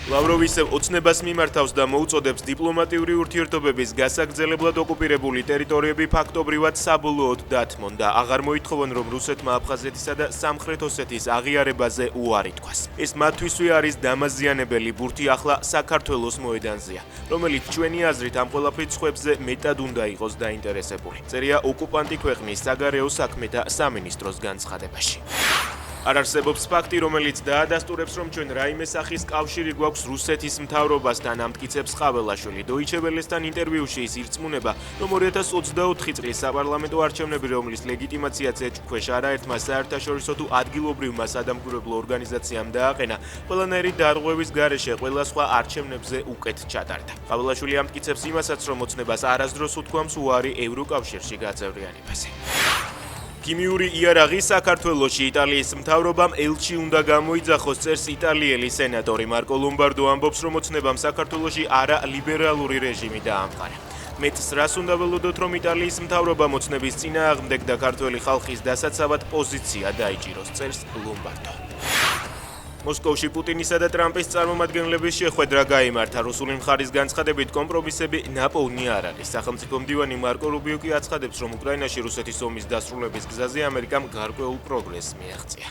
ლავროვი ისევ ოცნებას მიმართავს და მოუწოდებს დიპლომატიური ურთიერთობების გასაგრძელებლად ოკუპირებული ტერიტორიები ფაქტობრივად საბოლოოდ დათმონ და აღარ მოითხოვონ, რომ რუსეთმა აფხაზეთისა და სამხრეთ ოსეთის აღიარებაზე უარი თქვას. ეს მათთვისვე არის დამაზიანებელი ბურთი ახლა საქართველოს მოედანზეა, რომელიც ჩვენი აზრით ამ ყველაფრის ხვებზე მეტად უნდა იყოს დაინტერესებული. წერია ოკუპანტი ქვეყნის საგარეო საქმეთა სამინისტროს განცხადებაში. არ არსებობს ფაქტი, რომელიც დაადასტურებს, რომ ჩვენ რაიმე სახის კავშირი გვაქვს რუსეთის მთავრობასთან, ამტკიცებს ყაველაშვილი. Deutsche Welle-სთან ინტერვიუში ის ირწმუნება, რომ 2024 წლის საპარლამენტო არჩევნები, რომლის ლეგიტიმაციაც ეჭვქვეშ არაერთმა საერთაშორისო თუ ადგილობრივმა სადამკვირვებლო ორგანიზაციამ დააყენა, ყველანაირი დარღვევის გარეშე ყველა სხვა არჩევნებზე უკეთ ჩატარდა. ყაველაშვილი ამტკიცებს იმასაც, რომ ოცნებას არასდროს უთქვამს უარი ევროკავშირში გაწევრიანებაზე. ქიმიური იარაღი საქართველოში იტალიის მთავრობამ ელჩი უნდა გამოიძახოს, წერს იტალიელი სენატორი მარკო ლომბარდო ამბობს, რომ ოცნებამ საქართველოში არა ლიბერალური რეჟიმი დაამყარა. მეც რას უნდა ველოდოთ, რომ იტალიის მთავრობამ ოცნების წინააღმდეგ და ქართველი ხალხის დასაცავად პოზიცია დაიჭიროს, წერს ლომბარდო. მოსკოვში პუტინისა და ტრამპის წარმომადგენლების შეხვედრა გაიმართა. რუსული მხარის განცხადებით კომპრომისები ნაპოვნი არ არის. სახელმწიფო მდივანი მარკო რუბიო კი აცხადებს, რომ უკრაინაში რუსეთის ომის დასრულების გზაზე ამერიკამ გარკვეულ პროგრესს მიაღწია.